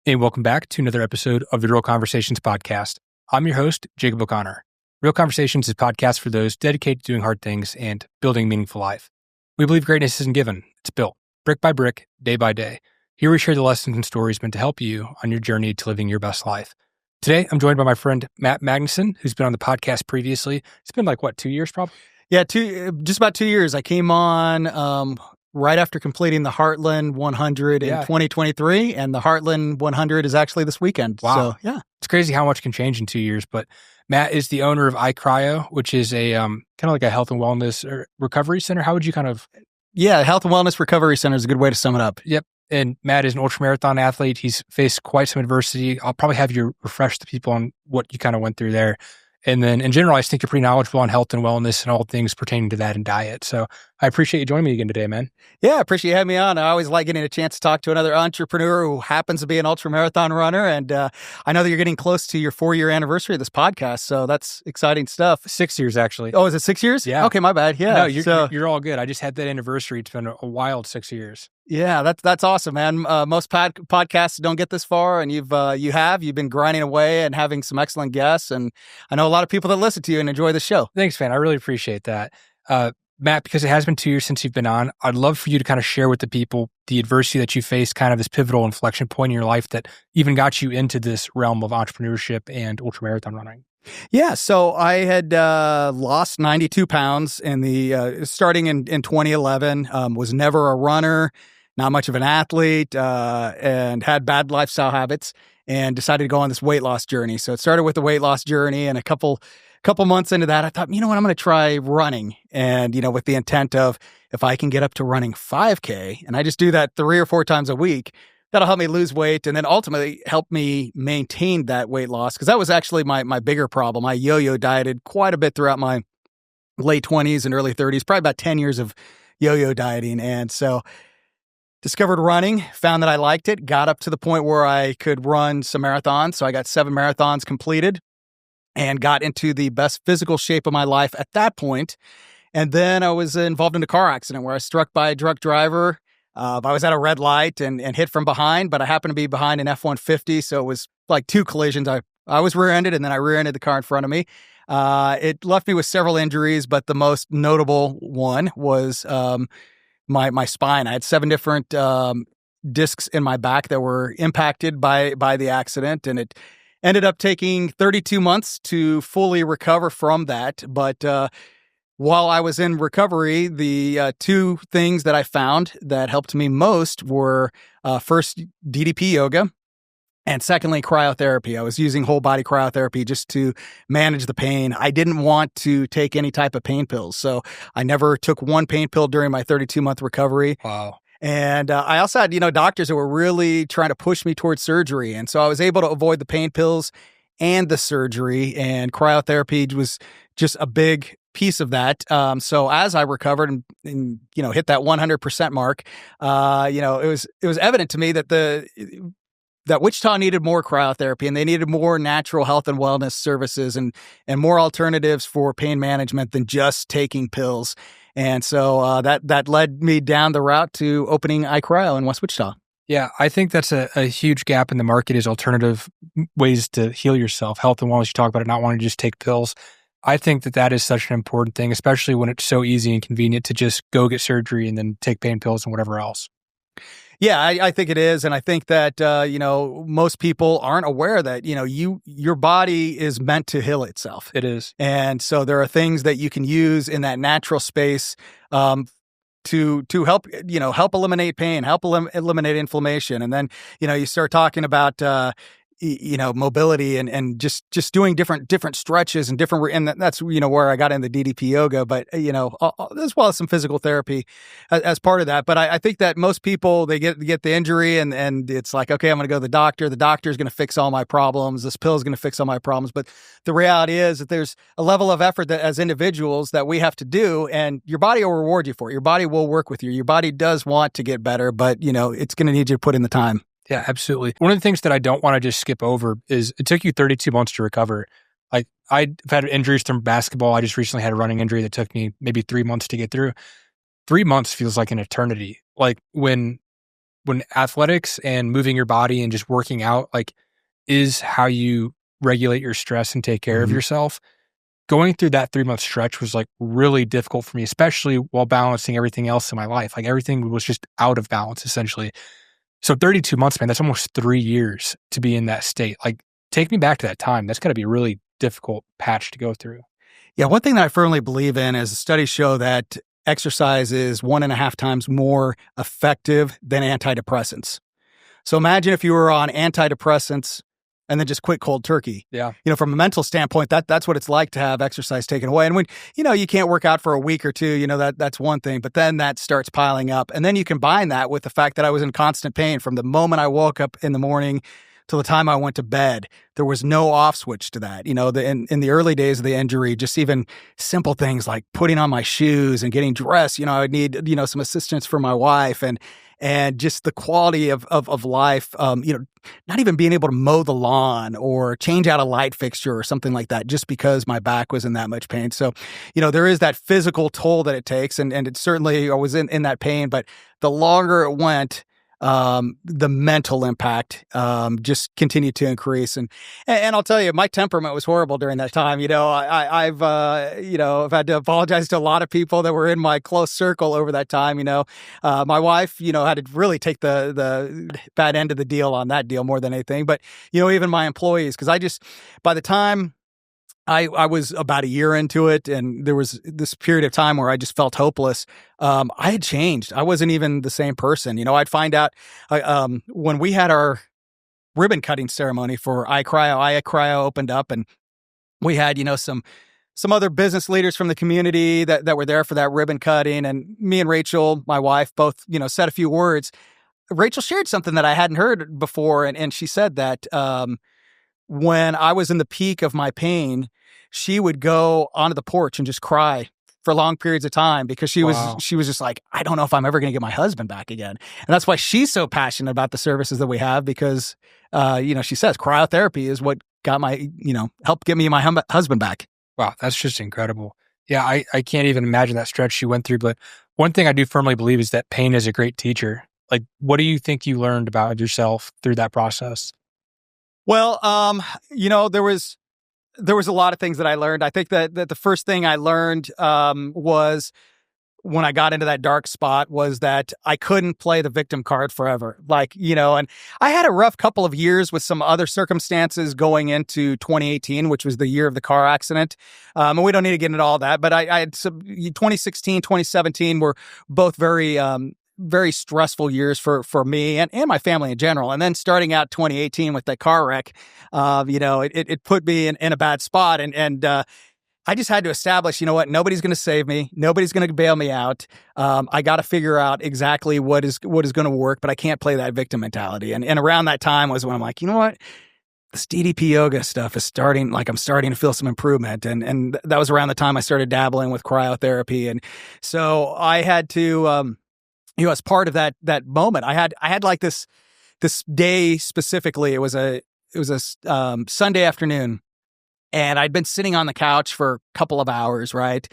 And welcome back to another episode of the Real Conversations podcast. I'm your host, Jacob O'Connor. Real Conversations is a podcast for those dedicated to doing hard things and building a meaningful life. We believe greatness isn't given, it's built, brick by brick, day by day. Here we share the lessons and stories meant to help you on your journey to living your best life. Today, I'm joined by my friend, Matt Magnuson, who's been on the podcast previously. It's been 2 years probably? Yeah, just about 2 years. I came on right after completing the Heartland 100 in 2023, and the Heartland 100 is actually this weekend. Wow. So, yeah. It's crazy how much can change in 2 years, but Matt is the owner of iCryo, which is a kind of like a health and wellness recovery center. How would you Yeah, Health and Wellness Recovery Center is a good way to sum it up. Yep. And Matt is an ultramarathon athlete. He's faced quite some adversity. I'll probably have you refresh the people on what you kind of went through there. And then in general, I think you're pretty knowledgeable on health and wellness and all things pertaining to that and diet. So I appreciate you joining me again today, man. Yeah, I appreciate you having me on. I always like getting a chance to talk to another entrepreneur who happens to be an ultramarathon runner. And I know that you're getting close to your 4-year anniversary of this podcast. So that's exciting stuff. 6 years, actually. Oh, is it 6 years? Yeah. Okay, my bad. Yeah. No, you're all good. I just had that anniversary. It's been a wild 6 years. Yeah, that's awesome, man. Most podcasts don't get this far, and you've been grinding away and having some excellent guests, and I know a lot of people that listen to you and enjoy the show. Thanks, man. I really appreciate that. Matt, because it has been 2 years since you've been on, I'd love for you to kind of share with the people the adversity that you faced, kind of this pivotal inflection point in your life that even got you into this realm of entrepreneurship and ultramarathon running. Yeah, so I had lost 92 pounds in the starting in 2011. Was never a runner, not much of an athlete, and had bad lifestyle habits, and decided to go on this weight loss journey. So it started with the weight loss journey, and a couple months into that, I thought, you know what, I'm going to try running, and with the intent of if I can get up to running 5K, and I just do that 3 or 4 times a week, that'll help me lose weight and then ultimately help me maintain that weight loss. Because that was actually my bigger problem. I yo-yo dieted quite a bit throughout my late 20s and early 30s, probably about 10 years of yo-yo dieting. And so discovered running, found that I liked it, got up to the point where I could run some marathons. So I got 7 marathons completed and got into the best physical shape of my life at that point. And then I was involved in a car accident where I was struck by a drunk driver. I was at a red light and hit from behind, but I happened to be behind an F-150, so it was like 2 collisions. I was rear-ended, and then I rear-ended the car in front of me. It left me with several injuries, but the most notable one was my spine. I had 7 different discs in my back that were impacted by the accident, and it ended up taking 32 months to fully recover from that. But while I was in recovery, the 2 things that I found that helped me most were first, DDP yoga, and secondly, cryotherapy. I was using whole body cryotherapy just to manage the pain. I didn't want to take any type of pain pills, so I never took one pain pill during my 32-month recovery. Wow. And I also had, doctors who were really trying to push me towards surgery, and so I was able to avoid the pain pills and the surgery, and cryotherapy was just a big piece of that. So as I recovered and hit that 100% mark, it was evident to me that Wichita needed more cryotherapy, and they needed more natural health and wellness services and more alternatives for pain management than just taking pills. And so that led me down the route to opening iCryo in West Wichita. Yeah, I think that's a huge gap in the market is alternative ways to heal yourself, health and wellness. You talk about it, not wanting to just take pills. I think that is such an important thing, especially when it's so easy and convenient to just go get surgery and then take pain pills and whatever else. Yeah, I think it is. And I think that, most people aren't aware that, your body is meant to heal itself. It is. And so there are things that you can use in that natural space to help, help eliminate pain, help eliminate inflammation. And then, you start talking about, mobility and just doing different stretches and that's, where I got into DDP yoga, but, as well as some physical therapy as part of that. But I think that most people, they get the injury and it's like, okay, I'm going to go to the doctor. The doctor is going to fix all my problems. This pill is going to fix all my problems. But the reality is that there's a level of effort that as individuals that we have to do, and your body will reward you for it. Your body will work with you. Your body does want to get better, but, it's going to need you to put in the time. Yeah, absolutely. One of the things that I don't want to just skip over is it took you 32 months to recover. I've had injuries from basketball. I just recently had a running injury that took me maybe 3 months to get through. 3 months feels like an eternity. Like when when athletics and moving your body and just working out, like, is how you regulate your stress and take care of yourself. Going through that 3-month stretch was like really difficult for me, especially while balancing everything else in my life. Like everything was just out of balance essentially. So 32 months, man, that's almost 3 years to be in that state. Like, take me back to that time. That's gotta be a really difficult patch to go through. Yeah, one thing that I firmly believe in is studies show that exercise is 1.5 times more effective than antidepressants. So imagine if you were on antidepressants and then just quit cold turkey. Yeah. From a mental standpoint, that's what it's like to have exercise taken away. And when, you can't work out for a week or two, that's one thing, but then that starts piling up. And then you combine that with the fact that I was in constant pain from the moment I woke up in the morning till the time I went to bed. There was no off switch to that. In the early days of the injury, just even simple things like putting on my shoes and getting dressed, I would need, some assistance from my wife and just the quality of life, not even being able to mow the lawn or change out a light fixture or something like that, just because my back was in that much pain. So, there is that physical toll that it takes. And it certainly, I was in that pain, but the longer it went, the mental impact just continued to increase. And I'll tell you, my temperament was horrible during that time. I've had to apologize to a lot of people that were in my close circle over that time. My wife, had to really take the bad end of the deal on that deal more than anything. But, even my employees, because by the time I was about a year into it, and there was this period of time where I just felt hopeless. I had changed. I wasn't even the same person. I'd find out when we had our ribbon cutting ceremony for iCryo opened up, and we had, some other business leaders from the community that were there for that ribbon cutting. And me and Rachel, my wife, both, said a few words. Rachel shared something that I hadn't heard before. And she said that when I was in the peak of my pain, she would go onto the porch and just cry for long periods of time because she was just like, I don't know if I'm ever going to get my husband back again. And that's why she's so passionate about the services that we have, because, she says cryotherapy is what got helped get me my husband back. Wow. That's just incredible. Yeah. I can't even imagine that stretch she went through. But one thing I do firmly believe is that pain is a great teacher. Like, what do you think you learned about yourself through that process? Well, there was a lot of things that I learned. I think that the first thing I learned was when I got into that dark spot was that I couldn't play the victim card forever. And I had a rough couple of years with some other circumstances going into 2018, which was the year of the car accident. And we don't need to get into all that, but I had 2016, 2017 were both very stressful years for me and my family in general. And then starting out 2018 with that car wreck, it put me in a bad spot. And I just had to establish, nobody's going to save me. Nobody's going to bail me out. I got to figure out exactly what is going to work, but I can't play that victim mentality. And around that time was when I'm like, this DDP yoga stuff is I'm starting to feel some improvement. And that was around the time I started dabbling with cryotherapy. And so I had to, as part of that moment, I had like this day specifically. It was a Sunday afternoon, and I'd been sitting on the couch for a couple of hours, right?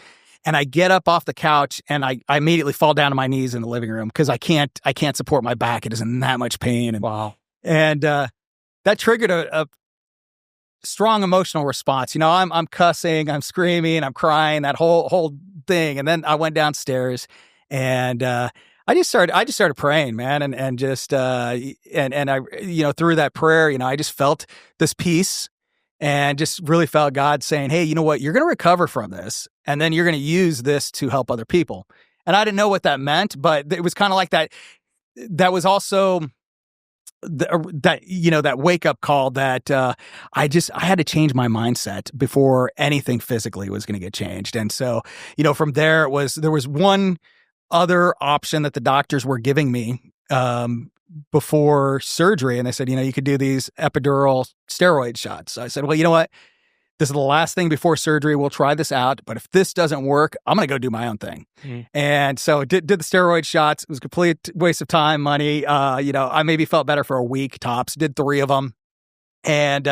And I get up off the couch and I immediately fall down to my knees in the living room because I can't support my back. It is in that much pain. And, wow. And that triggered a strong emotional response. I'm cussing, I'm screaming, I'm crying, that whole thing. And then I went downstairs and I just started praying, man. And just, and I, through that prayer, I just felt this peace and just really felt God saying, hey, you know what, you're going to recover from this. And then you're going to use this to help other people. And I didn't know what that meant, but it was kind of like that. That was also that wake up call that I had to change my mindset before anything physically was going to get changed. And so, from there there was one other option that the doctors were giving me before surgery. And they said, you could do these epidural steroid shots. So I said, well, you know what? This is the last thing before surgery. We'll try this out. But if this doesn't work, I'm going to go do my own thing. Mm. And so did the steroid shots. It was a complete waste of time, money. I maybe felt better for a week tops, did 3 of them. And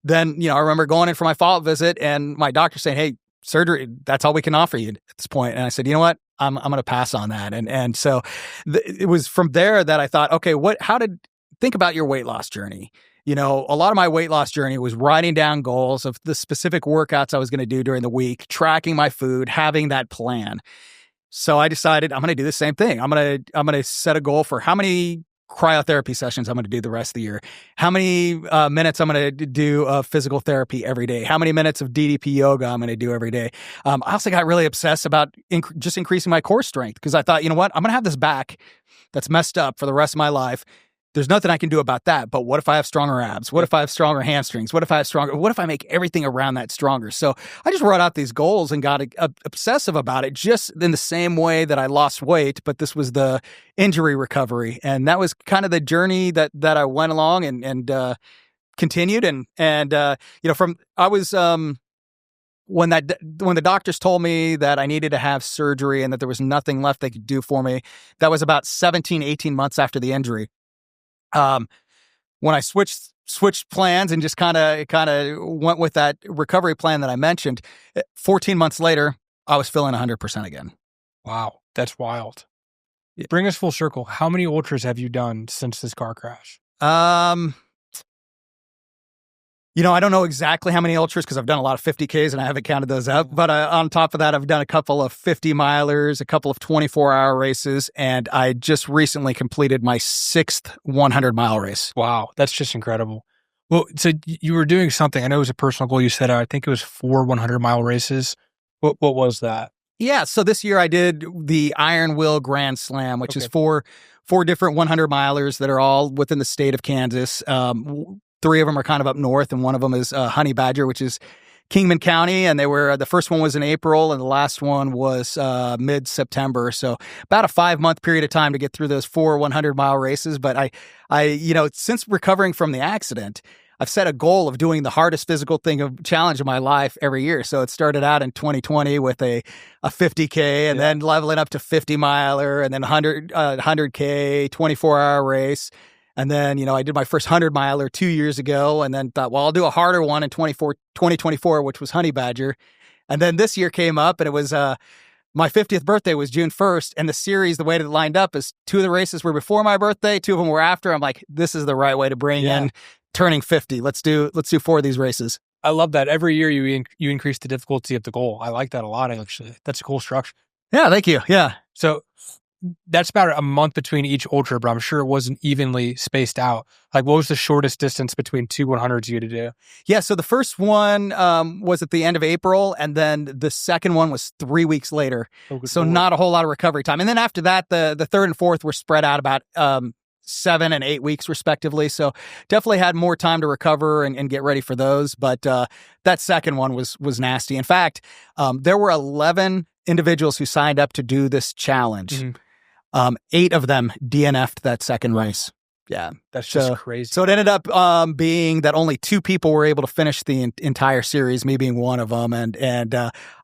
then, I remember going in for my follow-up visit and my doctor saying, hey, surgery, that's all we can offer you at this point. And I said, you know what? I'm going to pass on that. And so it was from there that I thought, okay, think about your weight loss journey. A lot of my weight loss journey was writing down goals of the specific workouts I was going to do during the week, tracking my food, having that plan. So I decided I'm going to do the same thing. I'm going to set a goal for how many cryotherapy sessions I'm going to do the rest of the year, how many minutes I'm going to do physical therapy every day, how many minutes of DDP yoga I'm going to do every day. I also got really obsessed about just increasing my core strength because I thought, you know what, I'm going to have this back that's messed up for the rest of my life. There's nothing I can do about that. But what if I have stronger abs? What if I have stronger hamstrings? What if I make everything around that stronger? So I just wrote out these goals and got obsessive about it, just in the same way that I lost weight, but this was the injury recovery. And that was kind of the journey that I went along and continued. When the doctors told me that I needed to have surgery and that there was nothing left they could do for me, that was about 17, 18 months after the injury. When I switched plans and just kind of went with that recovery plan that I mentioned, 14 months later, I was feeling 100% again. Wow, that's wild. Yeah. Bring us full circle. How many ultras have you done since this car crash? I don't know exactly how many ultras because I've done a lot of 50Ks and I haven't counted those up. But on top of that, I've done a couple of 50 milers, a couple of 24-hour races, and I just recently completed my 6th 100-mile race. Wow, that's just incredible. Well, so you were doing something. I know it was a personal goal. You said, I think it was 4 100-mile races. What was that? Yeah, so this year I did the Iron Will Grand Slam, which is four different 100-milers that are all within the state of Kansas. 3 of them are kind of up north, and one of them is Honey Badger, which is Kingman County. And the first one was in April, and the last one was mid-September. So about a 5-month period of time to get through those 4 100-mile races. But I since recovering from the accident, I've set a goal of doing the hardest physical challenge of my life every year. So it started out in 2020 with a 50K, and then leveling up to 50-miler, and then 100K, 24-hour race. And then, I did my first 100-miler 2 years ago, and then thought, well, I'll do a harder one in 2024, which was Honey Badger. And then this year came up, and it was my 50th birthday was June 1st. And the series, the way that it lined up is 2 of the races were before my birthday, 2 of them were after. I'm like, this is the right way to bring in turning 50. Let's do 4 of these races. I love that. Every year you increase the difficulty of the goal. I like that a lot, actually. That's a cool structure. Yeah, thank you. Yeah. So that's about a month between each ultra, but I'm sure it wasn't evenly spaced out. Like, what was the shortest distance between 2 100s you had to do? Yeah, so the first one was at the end of April, and then the second one was 3 weeks later. So not a whole lot of recovery time. And then after that, the third and fourth were spread out about 7 and 8 weeks respectively. So definitely had more time to recover and get ready for those. But that second one was nasty. In fact, there were 11 individuals who signed up to do this challenge. Mm-hmm. 8 of them DNF'd that second race. Yeah. That's just crazy. So it ended up being that only 2 people were able to finish the entire series, me being one of them. And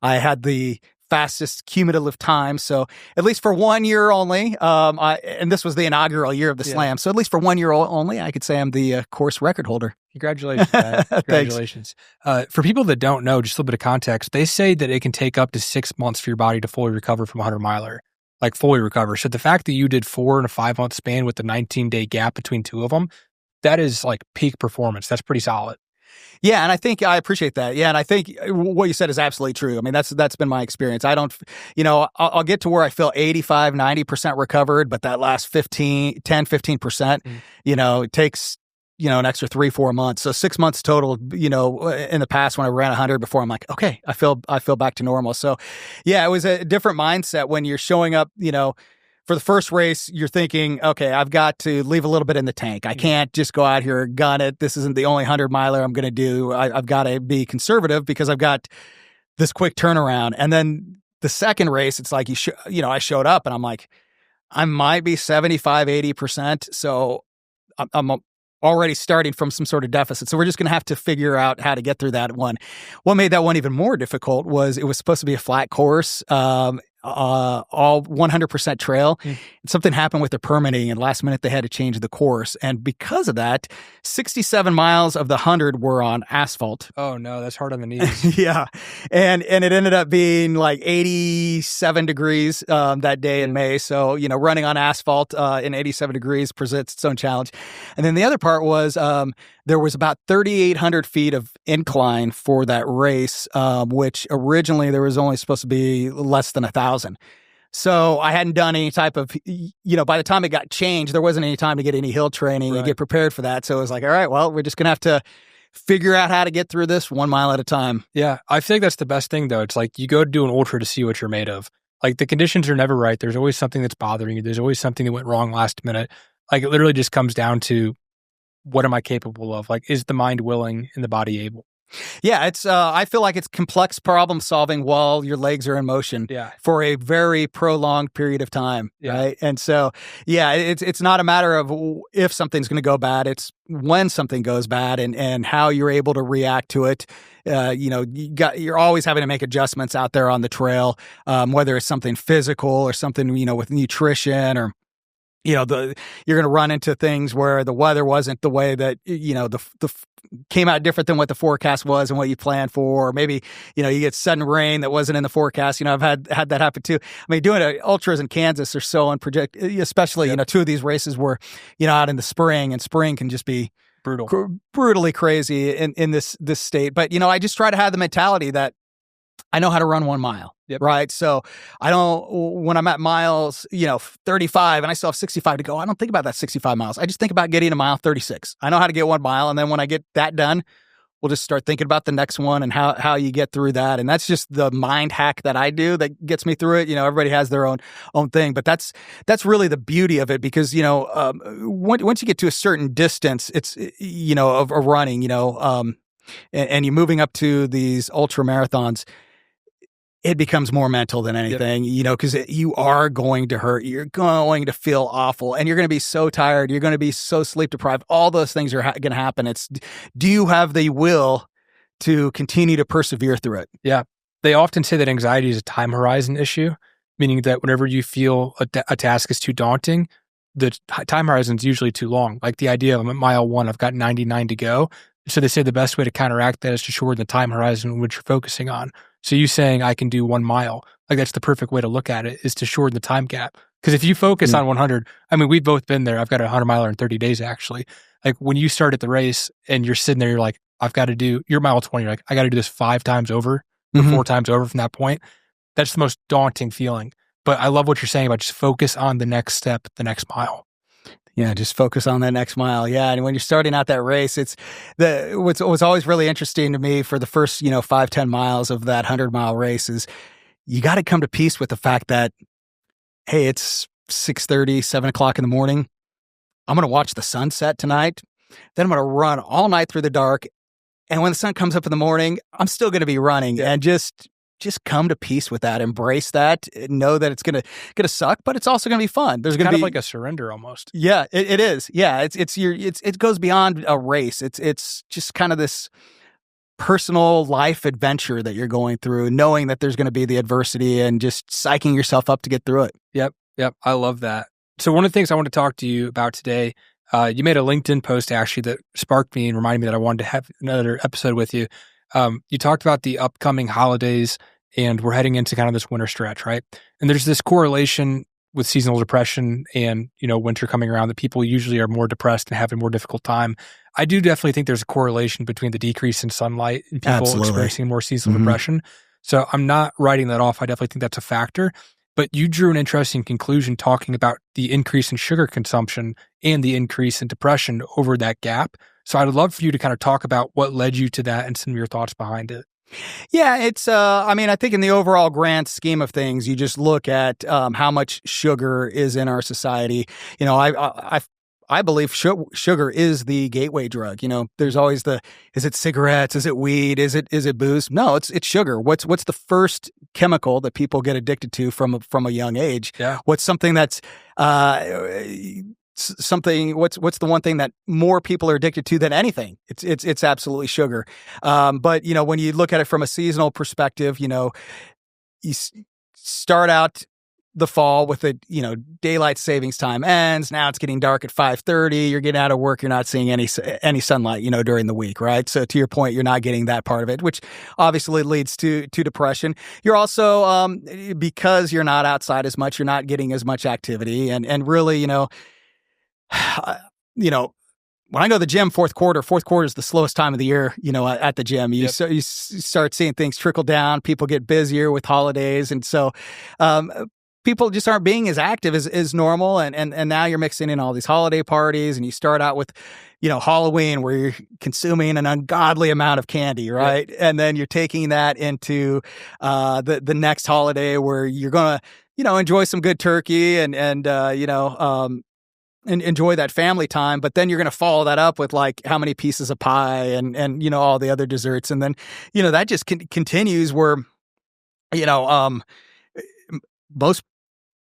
I had the fastest cumulative time. So at least for 1 year only, and this was the inaugural year of the slam. So at least for 1 year only, I could say I'm the course record holder. Congratulations, man. Congratulations. For people that don't know, just a little bit of context, they say that it can take up to 6 months for your body to fully recover from a 100-miler. Like fully recover. So the fact that you did 4 in a 5-month span with the 19-day gap between 2 of them, that is like peak performance. That's pretty solid. Yeah, and I think I appreciate that. Yeah, and I think what you said is absolutely true. I mean, that's been my experience. I don't, I'll get to where I feel 85, 90% recovered, but that last 15%, it takes, an extra 3-4 months. So 6 months total, in the past when I ran 100 before, I'm like, okay, I feel back to normal. So yeah, it was a different mindset when you're showing up, for the first race, you're thinking, okay, I've got to leave a little bit in the tank. I can't just go out here and gun it. This isn't the only 100-miler I'm going to do. I've got to be conservative because I've got this quick turnaround. And then the second race, it's like, I showed up and I'm like, I might be 75, 80%. So I'm already starting from some sort of deficit. So we're just going to have to figure out how to get through that one. What made that one even more difficult was it was supposed to be a flat course. all 100% trail. And something happened with the permitting, and last minute they had to change the course. And because of that, 67 miles of the 100 were on asphalt. Oh no, that's hard on the knees. Yeah. And it ended up being like 87 degrees that day in May. So, running on asphalt in 87 degrees presents its own challenge. And then the other part was there was about 3,800 feet of incline for that race, which originally there was only supposed to be less than 1,000. So I hadn't done any type of, by the time it got changed, there wasn't any time to get any hill training and get prepared for that. So it was like, all right, well, we're just going to have to figure out how to get through this 1 mile at a time. Yeah. I think that's the best thing, though. It's like you go do an ultra to see what you're made of. Like the conditions are never right. There's always something that's bothering you. There's always something that went wrong last minute. Like it literally just comes down to, what am I capable of? Like, is the mind willing and the body able? Yeah, it's. I feel like it's complex problem solving while your legs are in motion for a very prolonged period of time, right? And so, it's not a matter of if something's going to go bad; it's when something goes bad and how you're able to react to it. You're always having to make adjustments out there on the trail, whether it's something physical or something with nutrition or. You're going to run into things where the weather wasn't the way that, the came out different than what the forecast was and what you planned for. Or maybe, you get sudden rain that wasn't in the forecast. I've had that happen too. I mean, doing ultras in Kansas are so unpredictable, especially, two of these races were, out in the spring, and spring can just be brutally crazy in this state. But, I just try to have the mentality that I know how to run 1 mile. Right. So I don't, when I'm at miles, 35 and I still have 65 to go, I don't think about that 65 miles. I just think about getting to mile 36. I know how to get 1 mile. And then when I get that done, we'll just start thinking about the next one and how you get through that. And that's just the mind hack that I do that gets me through it. Everybody has their own thing, but that's really the beauty of it because, once you get to a certain distance, it's, of running, and you're moving up to these ultra marathons, it becomes more mental than anything, because you are going to hurt. You're going to feel awful and you're going to be so tired. You're going to be so sleep deprived. All those things are going to happen. It's, do you have the will to continue to persevere through it? Yeah. They often say that anxiety is a time horizon issue, meaning that whenever you feel a task is too daunting, the time horizon is usually too long. Like the idea of I'm at mile 1, I've got 99 to go. So they say the best way to counteract that is to shorten the time horizon which you're focusing on. So you saying I can do 1 mile, like that's the perfect way to look at it, is to shorten the time gap. Because if you focus on 100, I mean, we've both been there. I've got a 100 miler in 30 days, actually. Like when you start at the race and you're sitting there, you're like, I've got to do, you're mile 20, you're like, I got to do this 5 times over or 4 times over from that point. That's the most daunting feeling. But I love what you're saying about just focus on the next step, the next mile. Yeah, just focus on that next mile. Yeah, and when you're starting out that race, it's what's always really interesting to me for the first 5-10 miles of that 100-mile race is you got to come to peace with the fact that, hey, it's 6:30, 7 o'clock in the morning. I'm going to watch the sunset tonight. Then I'm going to run all night through the dark, and when the sun comes up in the morning, I'm still going to be running. And just come to peace with that, embrace that, know that it's gonna suck, but it's also gonna be fun. There's gonna be kind of like a surrender almost. Yeah, it is. Yeah, it goes beyond a race. It's just kind of this personal life adventure that you're going through, knowing that there's gonna be the adversity and just psyching yourself up to get through it. Yep. I love that. So one of the things I want to talk to you about today, you made a LinkedIn post actually that sparked me and reminded me that I wanted to have another episode with you. You talked about the upcoming holidays and we're heading into kind of this winter stretch, right? And there's this correlation with seasonal depression and, winter coming around that people usually are more depressed and have a more difficult time. I do definitely think there's a correlation between the decrease in sunlight and people experiencing more seasonal depression. So I'm not writing that off. I definitely think that's a factor. But you drew an interesting conclusion talking about the increase in sugar consumption and the increase in depression over that gap. So I'd love for you to kind of talk about what led you to that and some of your thoughts behind it. Yeah, it's, I think in the overall grand scheme of things, you just look at how much sugar is in our society. I believe sugar is the gateway drug. There's always is it cigarettes? Is it weed? Is it booze? No, it's sugar. What's the first chemical that people get addicted to from a young age? Yeah. What's something that's, what's the one thing that more people are addicted to than anything? It's absolutely sugar. But when you look at it from a seasonal perspective, start out the fall with daylight savings time ends. Now it's getting dark at 5:30. You're getting out of work. You're not seeing any sunlight, during the week, right? So to your point, you're not getting that part of it, which obviously leads to depression. You're also, because you're not outside as much, you're not getting as much activity. And really, when I go to the gym, fourth quarter is the slowest time of the year, at the gym. You start seeing things trickle down. People get busier with holidays. And so, people just aren't being as active as normal. And now you're mixing in all these holiday parties, and you start out with, Halloween, where you're consuming an ungodly amount of candy, right? Yep. And then you're taking that into the next holiday, where you're going to, enjoy some good turkey and enjoy that family time. But then you're going to follow that up with like how many pieces of pie and all the other desserts. And then, that just continues where, most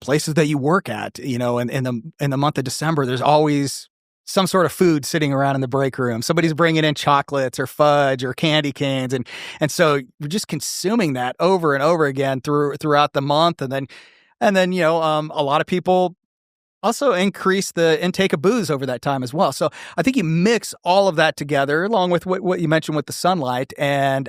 places that you work at, in the month of December, there's always some sort of food sitting around in the break room. Somebody's bringing in chocolates or fudge or candy canes. And so you're just consuming that over and over again throughout the month. And then, a lot of people also increase the intake of booze over that time as well. So I think you mix all of that together, along with what you mentioned with the sunlight. And,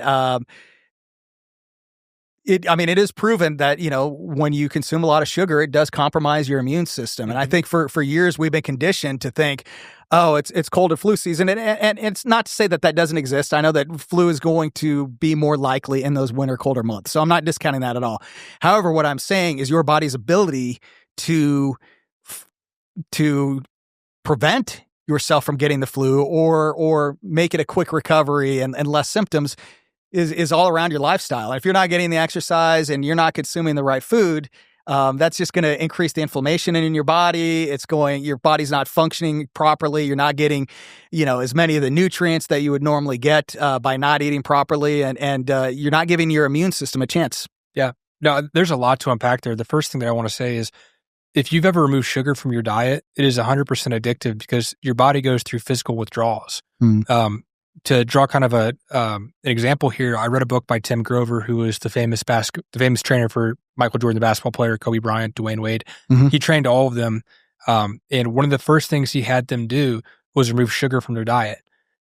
it is proven that, when you consume a lot of sugar, it does compromise your immune system. And I think for years we've been conditioned to think, oh, it's cold and flu season. And it's not to say that doesn't exist. I know that flu is going to be more likely in those winter, colder months. So I'm not discounting that at all. However, what I'm saying is your body's ability to prevent yourself from getting the flu or make it a quick recovery and less symptoms is all around your lifestyle. And if you're not getting the exercise and you're not consuming the right food, that's just going to increase the inflammation in your body. Your body's not functioning properly. You're not getting, as many of the nutrients that you would normally get by not eating properly, and you're not giving your immune system a chance. Yeah. No, there's a lot to unpack there. The first thing that I want to say is, if you've ever removed sugar from your diet, it is 100% addictive because your body goes through physical withdrawals. To draw kind of an example here, I read a book by Tim Grover, who was the famous trainer for Michael Jordan, the basketball player, Kobe Bryant, Dwayne Wade. Mm-hmm. He trained all of them. And one of the first things he had them do was remove sugar from their diet.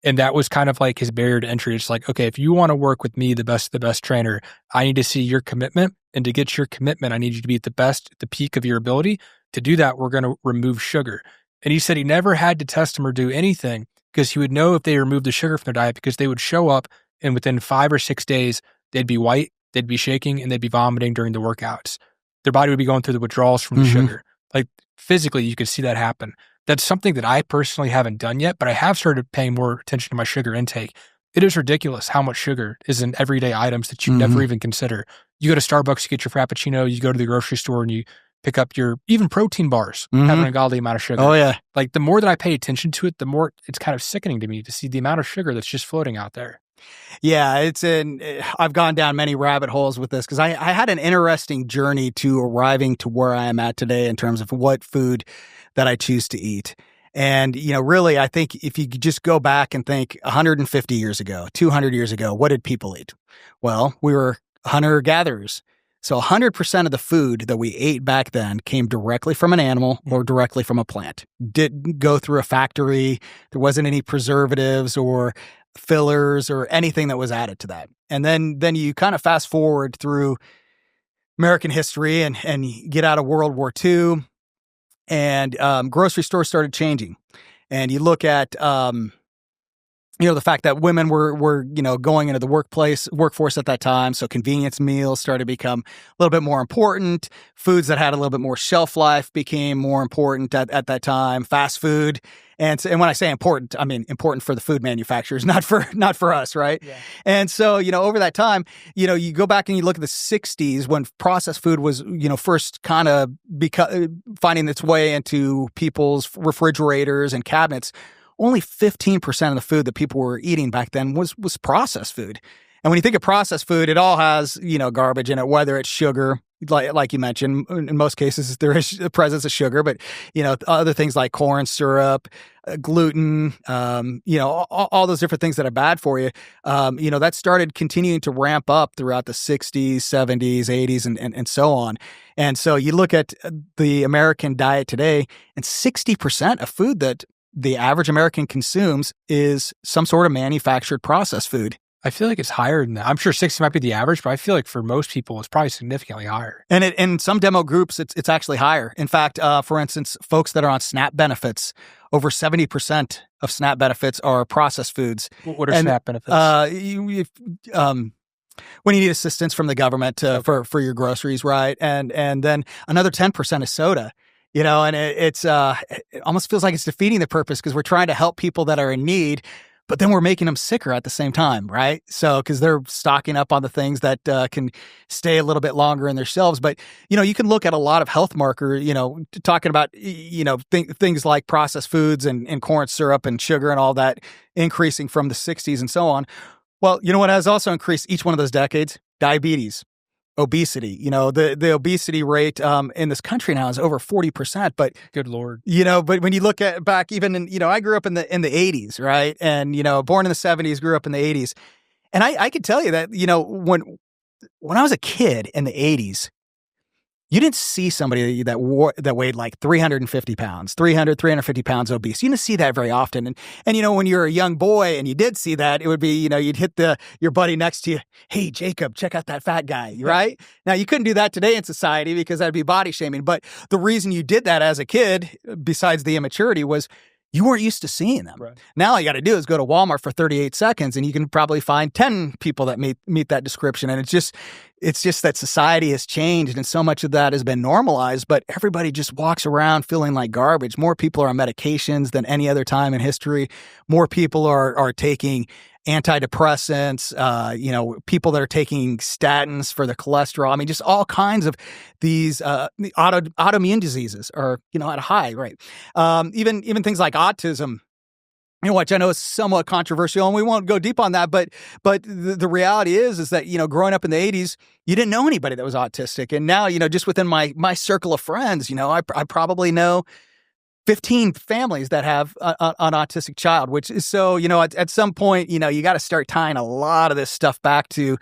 And that was kind of like his barrier to entry. It's like, okay, if you want to work with me, the best trainer, I need to see your commitment. And to get your commitment, I need you to be at the peak of your ability. To do that, we're going to remove sugar. And he said he never had to test them or do anything, because he would know if they removed the sugar from their diet, because they would show up and within 5 or 6 days, they'd be white, they'd be shaking, and they'd be vomiting during the workouts. Their body would be going through the withdrawals from the sugar. Like physically, you could see that happen. That's something that I personally haven't done yet, but I have started paying more attention to my sugar intake. It is ridiculous how much sugar is in everyday items that you never even consider. You go to Starbucks, you get your Frappuccino, you go to the grocery store and you pick up your even protein bars, have an ungodly amount of sugar. Oh, yeah. Like the more that I pay attention to it, the more it's kind of sickening to me to see the amount of sugar that's just floating out there. Yeah, I've gone down many rabbit holes with this because I had an interesting journey to arriving to where I am at today in terms of what food that I choose to eat. And, really, I think if you could just go back and think 150 years ago, 200 years ago, what did people eat? Well, we were hunter-gatherers. So 100% of the food that we ate back then came directly from an animal or directly from a plant. Didn't go through a factory. There wasn't any preservatives or fillers or anything that was added to that. And then you kind of fast forward through American history and get out of World War II, and grocery stores started changing. And you look at the fact that women were going into the workforce at that time. So convenience meals started to become a little bit more important. Foods that had a little bit more shelf life became more important at that time. Fast food. And when I say important, I mean important for the food manufacturers, not for us, right? Yeah. And so, over that time, you go back and you look at the 60s when processed food was, first kind of finding its way into people's refrigerators and cabinets. Only 15% of the food that people were eating back then was processed food. And when you think of processed food, it all has, garbage in it, whether it's sugar, like you mentioned, in most cases there is a presence of sugar, but other things like corn syrup, gluten, all those different things that are bad for you. That started continuing to ramp up throughout the 60s, 70s, 80s, and so on. And so you look at the American diet today, and 60% of food that the average American consumes is some sort of manufactured processed food. I feel like it's higher than that. I'm sure 60 might be the average, but I feel like for most people, it's probably significantly higher. And in some demo groups, it's actually higher. In fact, for instance, folks that are on SNAP benefits, over 70% of SNAP benefits are processed foods. What are SNAP benefits? When you need assistance from the government for your groceries, right? And then another 10% is soda. And it almost feels like it's defeating the purpose because we're trying to help people that are in need, but then we're making them sicker at the same time, right? So, because they're stocking up on the things that can stay a little bit longer in their shelves. But, you can look at a lot of health markers, talking about, things like processed foods and corn syrup and sugar and all that increasing from the 60s and so on. Well, you know what has also increased each one of those decades? Diabetes. Obesity, the obesity rate in this country now is over 40%. But good Lord, but when you look at back even in, I grew up in the 80s, right? And born in the 70s, grew up in the 80s, and I could tell you that when I was a kid in the 80s, you didn't see somebody that weighed like 350 pounds, 350 pounds obese. You didn't see that very often. And when you're a young boy and you did see that, it would be, you'd hit your buddy next to you. Hey, Jacob, check out that fat guy, right? Now, you couldn't do that today in society because that'd be body shaming. But the reason you did that as a kid, besides the immaturity, was you weren't used to seeing them. Right. Now all you got to do is go to Walmart for 38 seconds and you can probably find 10 people that meet that description. And it's just that society has changed and so much of that has been normalized, but everybody just walks around feeling like garbage. More people are on medications than any other time in history. More people are taking antidepressants, people that are taking statins for their cholesterol. I mean, just all kinds of these autoimmune diseases are, at a high, right? Even things like autism, which I know is somewhat controversial, and we won't go deep on that. But the reality is that, growing up in the 80s, you didn't know anybody that was autistic. And now, just within my circle of friends, I probably know 15 families that have an autistic child, which is so, at some point, you got to start tying a lot of this stuff back to,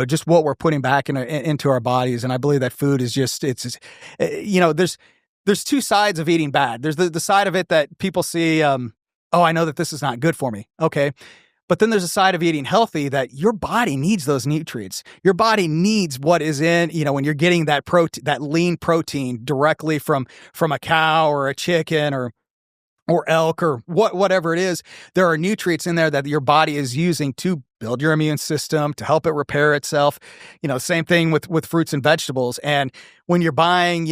just what we're putting back into our bodies. And I believe that food is there's two sides of eating bad. There's the side of it that people see, I know that this is not good for me. Okay. But then there's a side of eating healthy that your body needs those nutrients. Your body needs what is in, when you're getting that that lean protein directly from a cow or a chicken or elk or whatever it is. There are nutrients in there that your body is using to build your immune system, to help it repair itself. Same thing with fruits and vegetables. And when you're buying,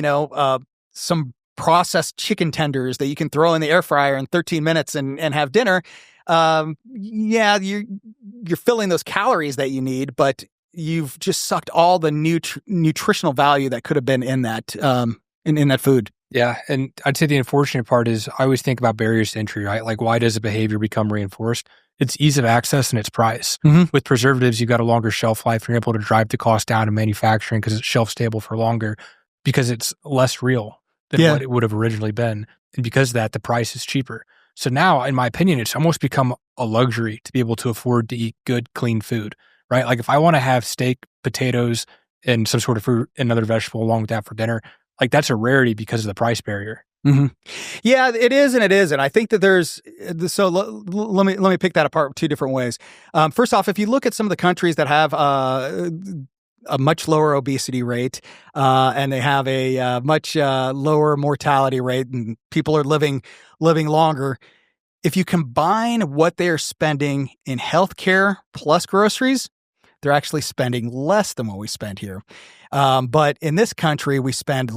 some processed chicken tenders that you can throw in the air fryer in 13 minutes and have dinner, you're filling those calories that you need, but you've just sucked all the nutritional value that could have been in that in that food. Yeah, and I'd say the unfortunate part is I always think about barriers to entry, right? Like, why does a behavior become reinforced? It's ease of access and its price. Mm-hmm. With preservatives, you've got a longer shelf life. You're able to drive the cost down in manufacturing because it's shelf stable for longer, because it's less real than what it would have originally been. And because of that, the price is cheaper. So now, in my opinion, it's almost become a luxury to be able to afford to eat good, clean food, right? Like, if I want to have steak, potatoes, and some sort of fruit and another vegetable along with that for dinner, like, that's a rarity because of the price barrier. Mm-hmm. Yeah, it is and it isn't. I think that there's, so let me pick that apart two different ways. First off, if you look at some of the countries that have a much lower obesity rate, and they have a much lower mortality rate, and people are living longer. If you combine what they are spending in healthcare plus groceries, they're actually spending less than what we spend here. But in this country, we spend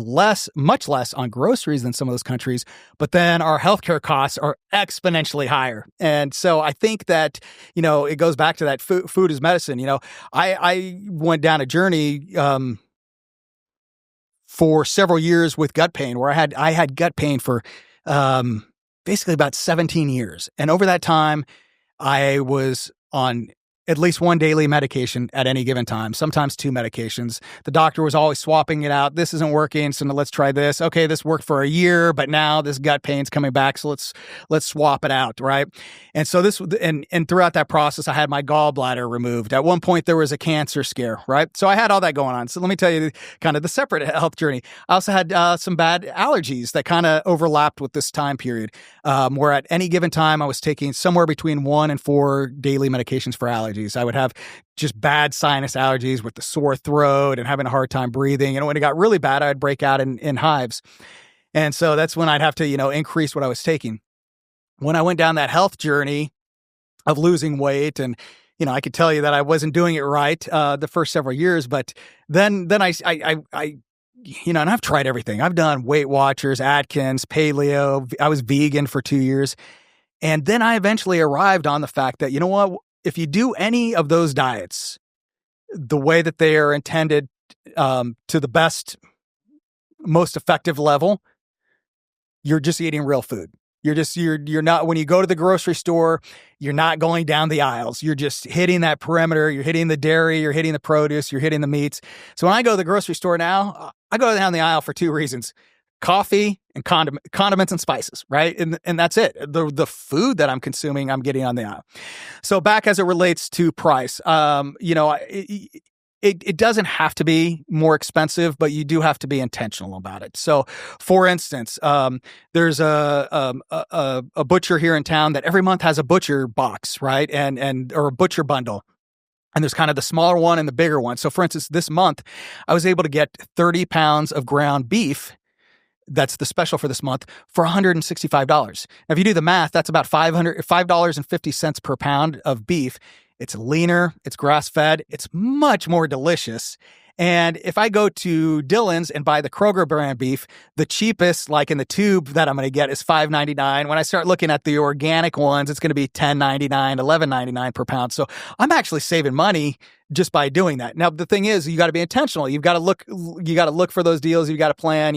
much less on groceries than some of those countries, but then our healthcare costs are exponentially higher. And so I think that, it goes back to that food is medicine. I went down a journey for several years with gut pain, where I had gut pain for basically about 17 years. And over that time, I was on at least one daily medication at any given time, sometimes 2 medications. The doctor was always swapping it out. This isn't working, so let's try this. Okay, this worked for a year, but now this gut pain's coming back, so let's swap it out, right? And so and throughout that process, I had my gallbladder removed. At one point, there was a cancer scare, right? So I had all that going on. So let me tell you kind of the separate health journey. I also had some bad allergies that kind of overlapped with this time period, where at any given time, I was taking somewhere between 1 and 4 daily medications for allergies. I would have just bad sinus allergies with the sore throat and having a hard time breathing. And when it got really bad, I'd break out in hives. And so that's when I'd have to, increase what I was taking. When I went down that health journey of losing weight, and, I could tell you that I wasn't doing it right the first several years, but then I and I've tried everything. I've done Weight Watchers, Atkins, paleo. I was vegan for 2 years. And then I eventually arrived on the fact that, if you do any of those diets the way that they are intended to the best, most effective level, you're just eating real food. You're not, when you go to the grocery store, you're not going down the aisles. You're just hitting that perimeter. You're hitting the dairy, you're hitting the produce, you're hitting the meats. So when I go to the grocery store now, I go down the aisle for 2 reasons: coffee and condiments and spices, right? And that's it. The food that I'm consuming, I'm getting on the aisle. So back as it relates to price, it doesn't have to be more expensive, but you do have to be intentional about it. So, for instance, there's a butcher here in town that every month has a butcher box, right? Or a butcher bundle. And there's kind of the smaller one and the bigger one. So, for instance, this month, I was able to get 30 pounds of ground beef. That's the special for this month, for $165. Now, if you do the math, that's about $5.50 per pound of beef. It's leaner, it's grass-fed, it's much more delicious. And if I go to Dillon's and buy the Kroger brand beef, the cheapest, like in the tube that I'm going to get, is $5.99. When I start looking at the organic ones, it's going to be $10.99, $11.99 per pound. So I'm actually saving money just by doing that. Now, the thing is, you got to be intentional. You've got to look for those deals. You've got to plan,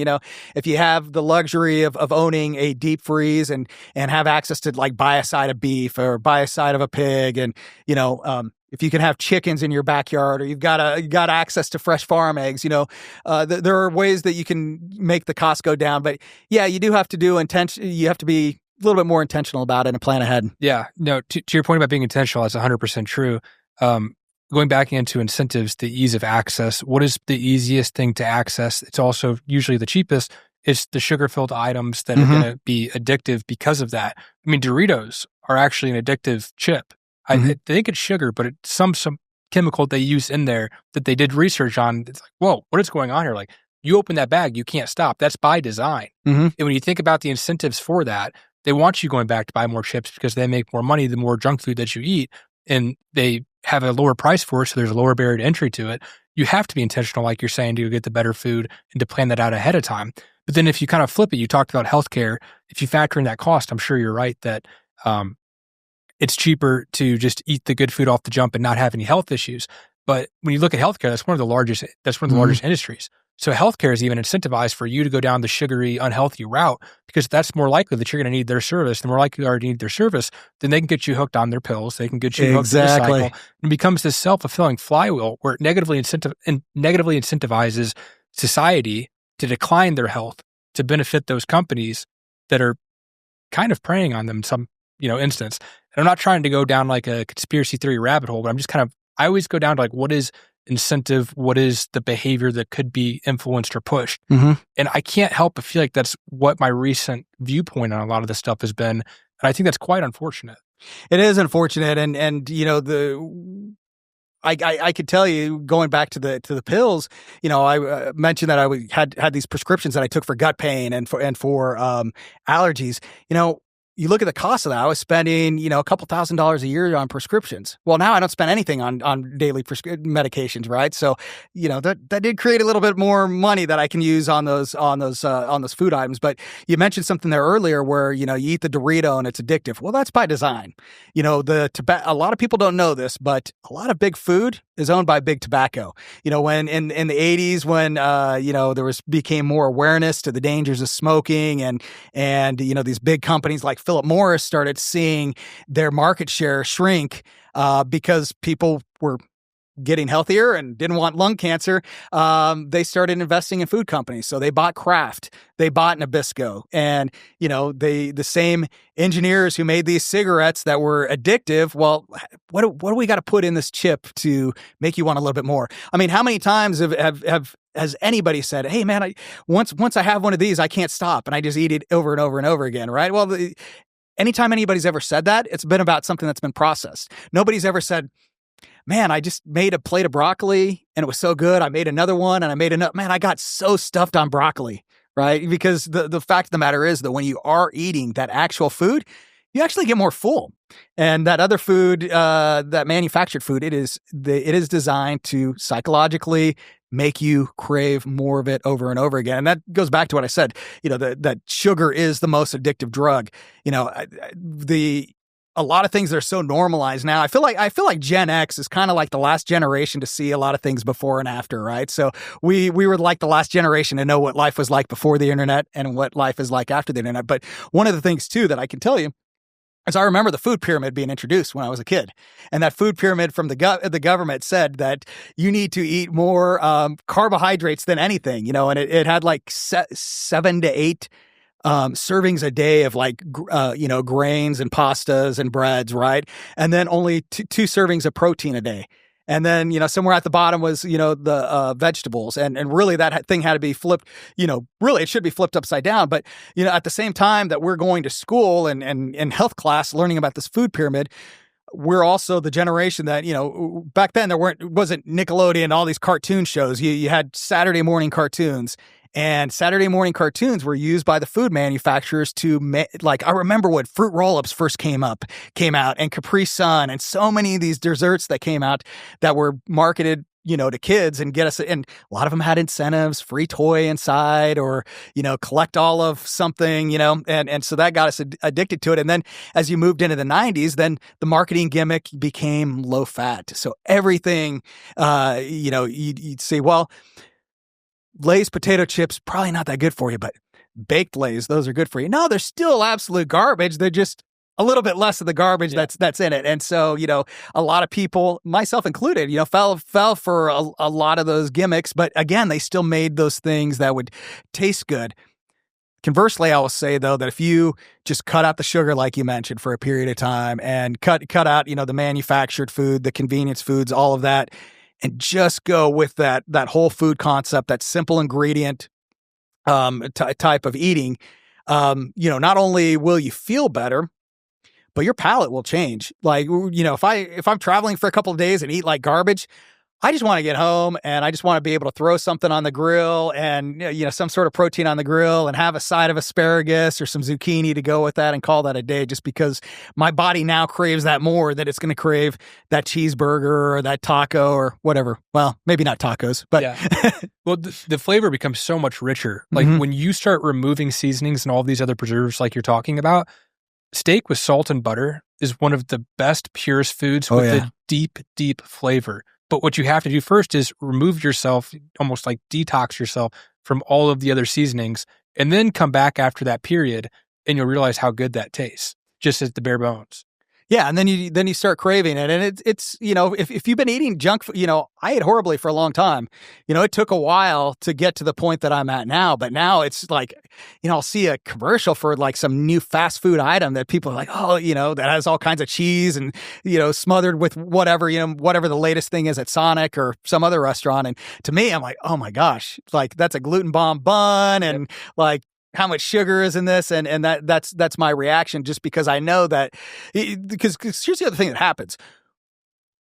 if you have the luxury of owning a deep freeze and have access to like buy a side of beef or buy a side of a pig, and, if you can have chickens in your backyard, or you've got access to fresh farm eggs, there are ways that you can make the cost go down. But yeah, you do have to you have to be a little bit more intentional about it and plan ahead. Yeah, no, to your point about being intentional, that's 100% true. Going back into incentives, the ease of access, what is the easiest thing to access? It's also usually the cheapest. It's the sugar-filled items that are going to be addictive because of that. I mean, Doritos are actually an addictive chip. I think it's sugar, but it's some chemical they use in there that they did research on. It's like, whoa, what is going on here? Like, you open that bag, you can't stop. That's by design. And when you think about the incentives for that, they want you going back to buy more chips because they make more money the more junk food that you eat, and they have a lower price for it, so there's a lower barrier to entry to it. You have to be intentional, like you're saying, to get the better food and to plan that out ahead of time. But then if you kind of flip it, you talked about healthcare. If you factor in that cost, I'm sure you're right that it's cheaper to just eat the good food off the jump and not have any health issues. But when you look at healthcare, that's one of the largest industries. So healthcare is even incentivized for you to go down the sugary, unhealthy route, because that's more likely that you're going to need their service. The more likely you are to need their service, then they can get you hooked on their pills. They can get you hooked on the cycle. It becomes this self-fulfilling flywheel where it negatively incentivizes society to decline their health to benefit those companies that are kind of preying on them in some instance. And I'm not trying to go down like a conspiracy theory rabbit hole, but I'm just I always go down to like, what is incentive? What is the behavior that could be influenced or pushed? And I can't help but feel like that's what my recent viewpoint on a lot of this stuff has been. And I think that's quite unfortunate. It is unfortunate. And I could tell you, going back to the pills, I mentioned that I had these prescriptions that I took for gut pain and for allergies. You look at the cost of that. I was spending, a couple $1,000s a year on prescriptions. Well, now I don't spend anything on daily medications, right? So, that did create a little bit more money that I can use on those food items. But you mentioned something there earlier where, you eat the Dorito and it's addictive. Well, that's by design. A lot of people don't know this, but a lot of big food is owned by Big Tobacco. When in the 80s, when became more awareness to the dangers of smoking, and these big companies like Philip Morris started seeing their market share shrink because people were getting healthier and didn't want lung cancer, they started investing in food companies. So they bought Kraft, they bought Nabisco, and the same engineers who made these cigarettes that were addictive. Well, what do we got to put in this chip to make you want a little bit more? I mean, how many times has anybody said, "Hey, man, once I have one of these, I can't stop, and I just eat it over and over and over again," right? Well, anytime anybody's ever said that, it's been about something that's been processed. Nobody's ever said, "Man, I just made a plate of broccoli and it was so good. I made another one and I made another. Man, I got so stuffed on broccoli," right? Because the fact of the matter is that when you are eating that actual food, you actually get more full. And that other food, that manufactured food, it is designed to psychologically make you crave more of it over and over again. And that goes back to what I said, that sugar is the most addictive drug. A lot of things that are so normalized now. I feel like Gen X is kind of like the last generation to see a lot of things before and after, right? So we were like the last generation to know what life was like before the internet and what life is like after the internet. But one of the things too that I can tell you is I remember the food pyramid being introduced when I was a kid, and that food pyramid from the government said that you need to eat more carbohydrates than anything, and it had like 7 to 8 servings a day of grains and pastas and breads, right? And then only two servings of protein a day. And then, somewhere at the bottom was, the vegetables. And really that thing had to be flipped, really it should be flipped upside down. But, at the same time that we're going to school and in health class learning about this food pyramid, we're also the generation that, back then wasn't Nickelodeon and all these cartoon shows. You had Saturday morning cartoons. And Saturday morning cartoons were used by the food manufacturers to I remember when Fruit Roll-Ups first came out, and Capri Sun, and so many of these desserts that came out that were marketed, to kids and get us. And a lot of them had incentives, free toy inside, or, collect all of something, and so that got us addicted to it. And then as you moved into the 90s, then the marketing gimmick became low fat. So everything, you'd say, well, Lay's potato chips, probably not that good for you, but baked Lay's, those are good for you. No, they're still absolute garbage. They're just a little bit less of the garbage that's in it. And so, a lot of people, myself included, fell for a lot of those gimmicks. But again, they still made those things that would taste good. Conversely, I will say, though, that if you just cut out the sugar, like you mentioned, for a period of time and cut out, the manufactured food, the convenience foods, all of that, and just go with that whole food concept, that simple ingredient type of eating, not only will you feel better, but your palate will change. Like, if I'm traveling for a couple of days and eat like garbage, I just want to get home and I just want to be able to throw something on the grill and, some sort of protein on the grill and have a side of asparagus or some zucchini to go with that and call that a day, just because my body now craves that more than it's going to crave that cheeseburger or that taco or whatever. Well, maybe not tacos, but. Yeah. Well, the flavor becomes so much richer. Like when you start removing seasonings and all these other preservatives like you're talking about, steak with salt and butter is one of the best, purest foods with a deep, deep flavor. But what you have to do first is remove yourself, almost like detox yourself from all of the other seasonings, and then come back after that period, and you'll realize how good that tastes, just at the bare bones. Yeah, and then you start craving it, and it's if you've been eating junk food, I ate horribly for a long time. It took a while to get to the point that I'm at now, but now it's like, I'll see a commercial for like some new fast food item that people are like, oh, that has all kinds of cheese and smothered with whatever whatever the latest thing is at Sonic or some other restaurant, and to me, I'm like, oh my gosh, like that's a gluten bomb bun, and like, how much sugar is in this, and that's my reaction, just because I know that, because here's the other thing that happens.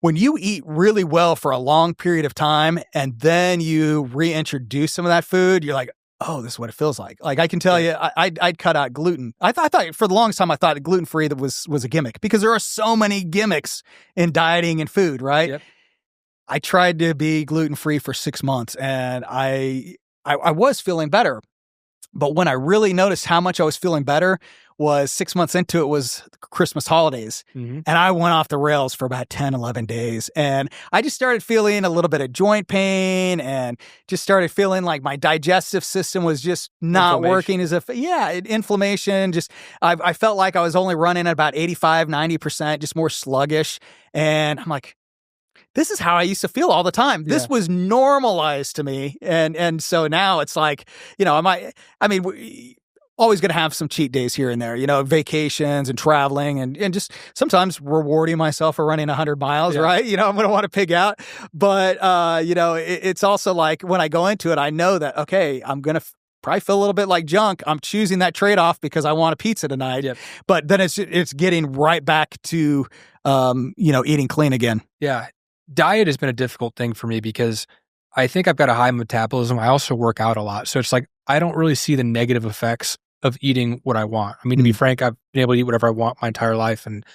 When you eat really well for a long period of time and then you reintroduce some of that food, you're like, oh, this is what it feels like. Like, I can tell you, I'd cut out gluten. I thought for the longest time, I thought gluten-free was a gimmick, because there are so many gimmicks in dieting and food, right? Yep. I tried to be gluten-free for 6 months, and I was feeling better. But when I really noticed how much I was feeling better was 6 months into it was Christmas holidays. Mm-hmm. And I went off the rails for about 10, 11 days. And I just started feeling a little bit of joint pain and just started feeling like my digestive system was just not working as if, inflammation. Just, I felt like I was only running at about 85, 90%, just more sluggish. And I'm like, this is how I used to feel all the time. This was normalized to me. And so now it's like, always going to have some cheat days here and there, vacations and traveling and just sometimes rewarding myself for running 100 miles, right? I'm going to want to pig out. But, it's also like when I go into it, I know that, okay, I'm going to probably feel a little bit like junk. I'm choosing that trade-off because I want a pizza tonight. Yep. But then it's getting right back to, eating clean again. Yeah. Diet has been a difficult thing for me because I think I've got a high metabolism. I also work out a lot. So it's like, I don't really see the negative effects of eating what I want. I mean, to be frank, I've been able to eat whatever I want my entire life and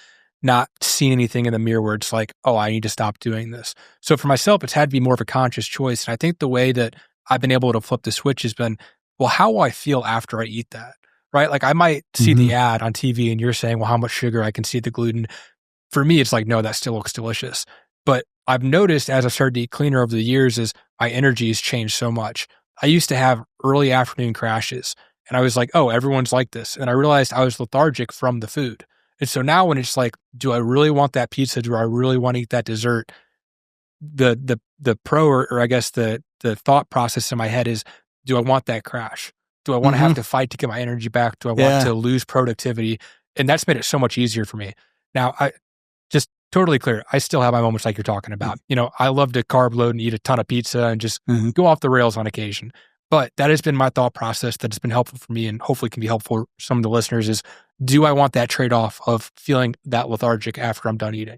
not seen anything in the mirror where it's like, oh, I need to stop doing this. So for myself, it's had to be more of a conscious choice. And I think the way that I've been able to flip the switch has been, well, how will I feel after I eat that? Right? Like I might see the ad on TV and you're saying, well, how much sugar? I can see the gluten. For me, it's like, no, that still looks delicious. But I've noticed as I've started to eat cleaner over the years is my energy has changed so much. I used to have early afternoon crashes and I was like, oh, everyone's like this. And I realized I was lethargic from the food. And so now when it's like, do I really want that pizza? Do I really want to eat that dessert? The pro or I guess the thought process in my head is, do I want that crash? Do I want to have to fight to get my energy back? Do I want to lose productivity? And that's made it so much easier for me. Now, I just totally clear. I still have my moments like you're talking about. I love to carb load and eat a ton of pizza and just go off the rails on occasion. But that has been my thought process that has been helpful for me and hopefully can be helpful for some of the listeners is, do I want that trade-off of feeling that lethargic after I'm done eating?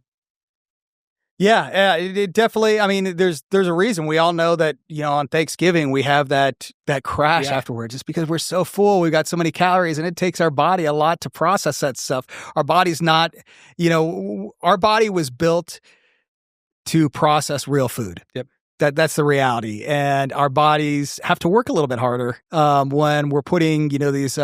Yeah, it definitely, I mean, there's a reason. We all know that, on Thanksgiving, we have that crash afterwards. It's because we're so full. We've got so many calories and it takes our body a lot to process that stuff. Our body's not, our body was built to process real food. Yep. That's the reality. And our bodies have to work a little bit harder when we're putting, these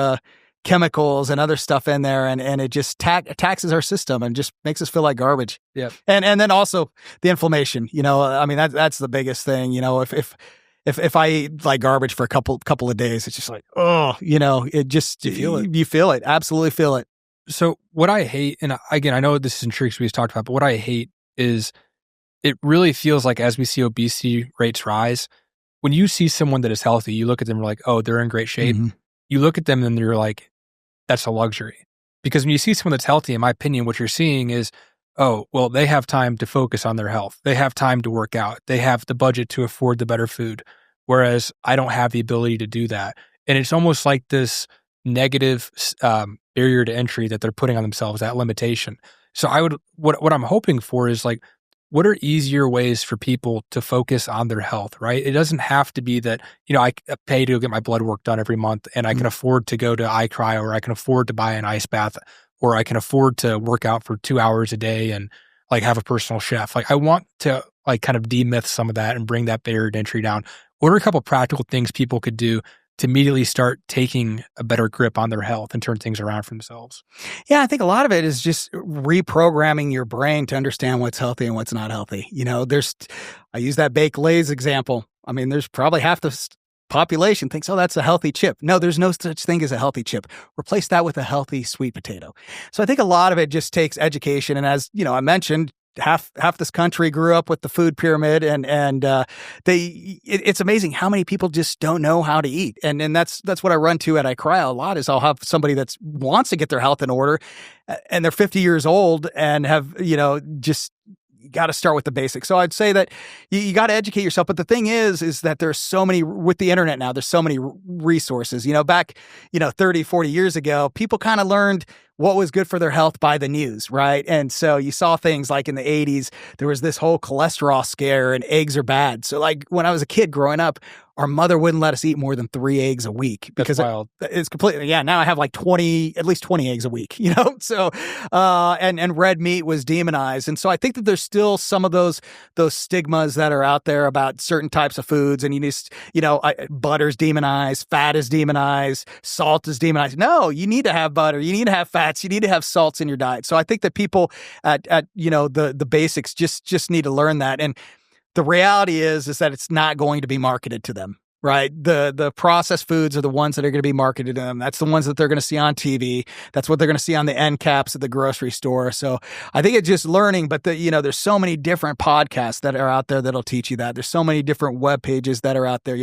chemicals and other stuff in there, and it just taxes our system and just makes us feel like garbage. Yeah. And then also the inflammation, I mean, that's the biggest thing, if I eat like garbage for a couple of days, it's just like, it just, you feel it, absolutely feel it. So what I hate, and again, I know this is intriguing we've talked about, but what I hate is it really feels like as we see obesity rates rise, when you see someone that is healthy, you look at them and you're like, oh, they're in great shape. You look at them and you're like, that's a luxury. Because when you see someone that's healthy, in my opinion, what you're seeing is, oh, well, they have time to focus on their health. They have time to work out. They have the budget to afford the better food. Whereas I don't have the ability to do that. And it's almost like this negative barrier to entry that they're putting on themselves, that limitation. So what I'm hoping for is like, what are easier ways for people to focus on their health, right? It doesn't have to be that, I pay to get my blood work done every month and I can afford to go to iCryo, or I can afford to buy an ice bath, or I can afford to work out for 2 hours a day and like have a personal chef. Like I want to like kind of demyth some of that and bring that barrier to entry down. What are a couple of practical things people could do to immediately start taking a better grip on their health and turn things around for themselves? Yeah, I think a lot of it is just reprogramming your brain to understand what's healthy and what's not healthy. I use that baked Lay's example. I mean, there's probably half the population thinks, oh, that's a healthy chip. No, there's no such thing as a healthy chip. Replace that with a healthy sweet potato. So I think a lot of it just takes education. And as I mentioned, half this country grew up with the food pyramid, and it's amazing how many people just don't know how to eat. And that's what I run to at iCryo a lot is I'll have somebody that wants to get their health in order and they're 50 years old and have, just got to start with the basics. So I'd say that you got to educate yourself. But the thing is that there's so many with the internet now, there's so many resources, back, 30, 40 years ago, people kind of learned what was good for their health by the news, right? And so you saw things like in the 80s, there was this whole cholesterol scare and eggs are bad. So like when I was a kid growing up, our mother wouldn't let us eat more than 3 eggs a week because it's completely, now I have like at least 20 eggs a week, So, and red meat was demonized. And so I think that there's still some of those stigmas that are out there about certain types of foods. And butter's demonized, fat is demonized, salt is demonized. No, you need to have butter. You need to have fats. You need to have salts in your diet. So I think that people at the basics just need to learn that. And the reality is that it's not going to be marketed to them, right? The processed foods are the ones that are going to be marketed to them. That's the ones that they're going to see on TV. That's what they're going to see on the end caps at the grocery store. So I think it's just learning, but there's so many different podcasts that are out there that'll teach you that. There's so many different web pages that are out there.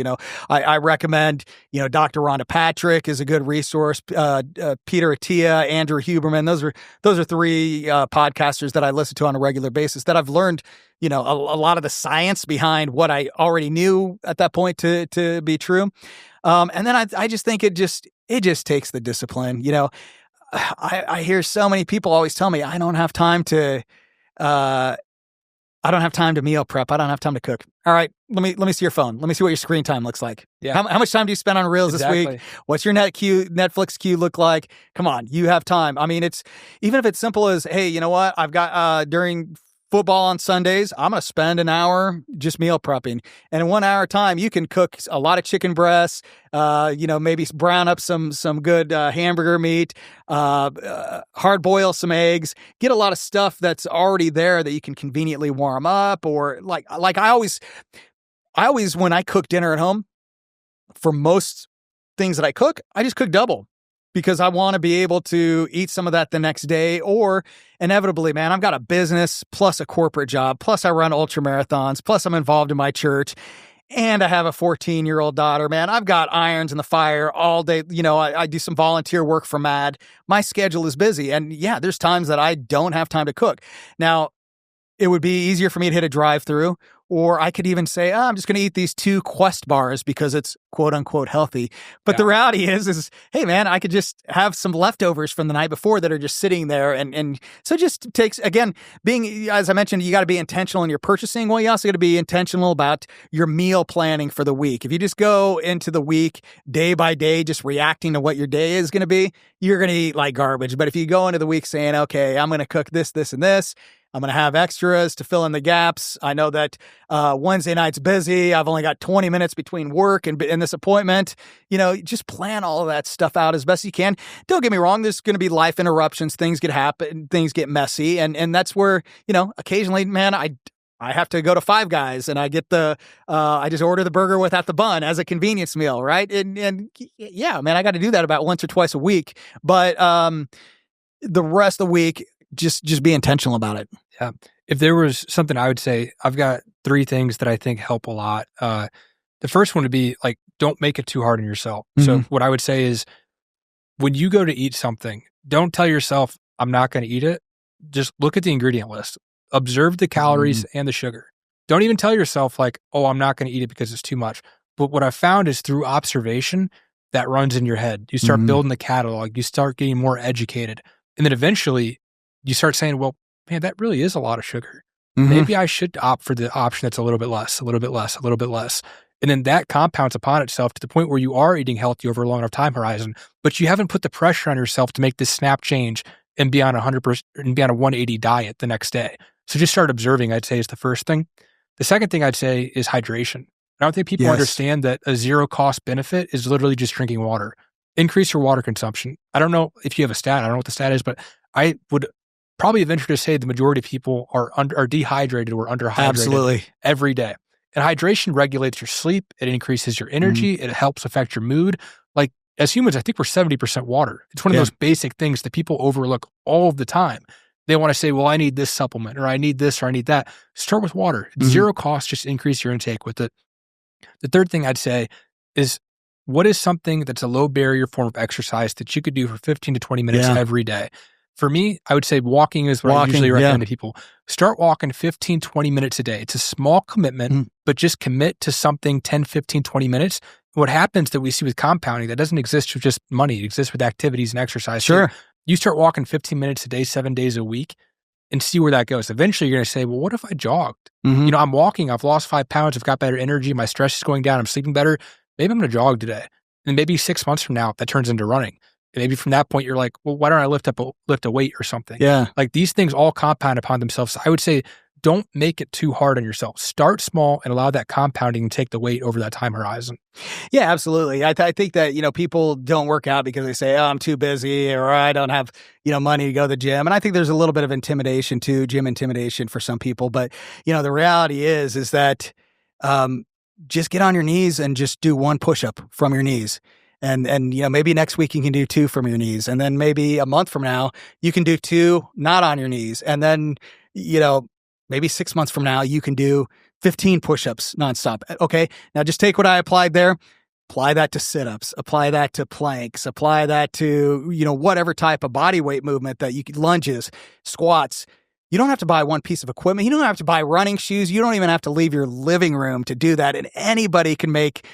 I recommend, Dr. Rhonda Patrick is a good resource. Peter Attia, Andrew Huberman. Those are 3 podcasters that I listen to on a regular basis that I've learned a lot of the science behind what I already knew at that point to be true. And then I just think it just takes the discipline. I hear so many people always tell me, I don't have time to meal prep. I don't have time to cook. All right. Let me see your phone. Let me see what your screen time looks like. Yeah. How much time do you spend on Reels this week? What's your Netflix queue look like? Come on. You have time. I mean, even if it's simple as, hey, you know what? I've got, during football on Sundays, I'm going to spend an hour just meal prepping. And in 1 hour time, you can cook a lot of chicken breasts, maybe brown up some good hamburger meat, hard boil some eggs, get a lot of stuff that's already there that you can conveniently warm up. Or like I always, when I cook dinner at home, for most things that I cook, I just cook double. Because I want to be able to eat some of that the next day, or inevitably, man, I've got a business plus a corporate job, plus I run ultramarathons, plus I'm involved in my church, and I have a 14-year-old daughter, man. I've got irons in the fire all day. I do some volunteer work for MAD. My schedule is busy. And yeah, there's times that I don't have time to cook. Now, it would be easier for me to hit a drive-through, or I could even say, I'm just going to eat these 2 Quest bars because it's quote unquote healthy. But the reality is, hey man, I could just have some leftovers from the night before that are just sitting there. And so it just takes, again, being, as I mentioned, you got to be intentional in your purchasing. Well, you also got to be intentional about your meal planning for the week. If you just go into the week day by day, just reacting to what your day is going to be, you're going to eat like garbage. But if you go into the week saying, okay, I'm going to cook this, this, and this, I'm going to have extras to fill in the gaps. I know that Wednesday night's busy. I've only got 20 minutes between work and this appointment. Just plan all of that stuff out as best you can. Don't get me wrong. There's going to be life interruptions. Things things get messy. And that's where, occasionally, man, I have to go to Five Guys and I get I just order the burger without the bun as a convenience meal. Right. And yeah, man, I got to do that about once or twice a week. But the rest of the week, just be intentional about it. Yeah. If there was something I would say, I've got 3 things that I think help a lot. The first one would be like, don't make it too hard on yourself. Mm-hmm. So what I would say is when you go to eat something, don't tell yourself, I'm not going to eat it. Just look at the ingredient list, observe the calories and the sugar. Don't even tell yourself like, oh, I'm not going to eat it because it's too much. But what I've found is through observation that runs in your head. You start building the catalog, you start getting more educated. And then eventually you start saying, well, man, that really is a lot of sugar. Maybe I should opt for the option that's a little bit less, a little bit less, a little bit less. And then that compounds upon itself to the point where you are eating healthy over a long enough time horizon, but you haven't put the pressure on yourself to make this snap change and be on 100% and be on a 180 diet the next day. So just start observing, I'd say, is the first thing. The second thing I'd say is hydration. I don't think people understand that a 0 cost benefit is literally just drinking water. Increase your water consumption. I don't know if you have a stat. I don't know what the stat is, but I would probably venture to say the majority of people are dehydrated or underhydrated every day. And hydration regulates your sleep. It increases your energy. It helps affect your mood. Like as humans, I think we're 70% water. It's one of those basic things that people overlook all of the time. They want to say, well, I need this supplement or I need this or I need that. Start with water. It's 0 cost. Just increase your intake with it. The third thing I'd say is what is something that's a low barrier form of exercise that you could do for 15 to 20 minutes every day? For me, I would say walking is what I usually recommend to people. Start walking 15, 20 minutes a day. It's a small commitment, but just commit to something 10, 15, 20 minutes. What happens that we see with compounding, that doesn't exist with just money. It exists with activities and exercise. Sure. You start walking 15 minutes a day, 7 days a week, and see where that goes. Eventually, you're going to say, well, what if I jogged? Mm-hmm. I'm walking, I've lost 5 pounds, I've got better energy, my stress is going down, I'm sleeping better. Maybe I'm going to jog today. And maybe 6 months from now, that turns into running. And maybe from that point, you're like, well, why don't I lift a weight or something? Yeah. Like these things all compound upon themselves. So I would say, don't make it too hard on yourself. Start small and allow that compounding to take the weight over that time horizon. Yeah, absolutely. I think that, people don't work out because they say, oh, I'm too busy or I don't have, money to go to the gym. And I think there's a little bit of intimidation too, gym intimidation for some people. But, the reality is that just get on your knees and just do one push-up from your knees. And maybe next week you can do 2 from your knees. And then maybe a month from now, you can do 2 not on your knees. And then, maybe 6 months from now, you can do 15 push-ups nonstop. Okay, now just take what I applied there, apply that to sit-ups, apply that to planks, apply that to, whatever type of body weight movement that you could, lunges, squats. You don't have to buy one piece of equipment. You don't have to buy running shoes. You don't even have to leave your living room to do that. And anybody can make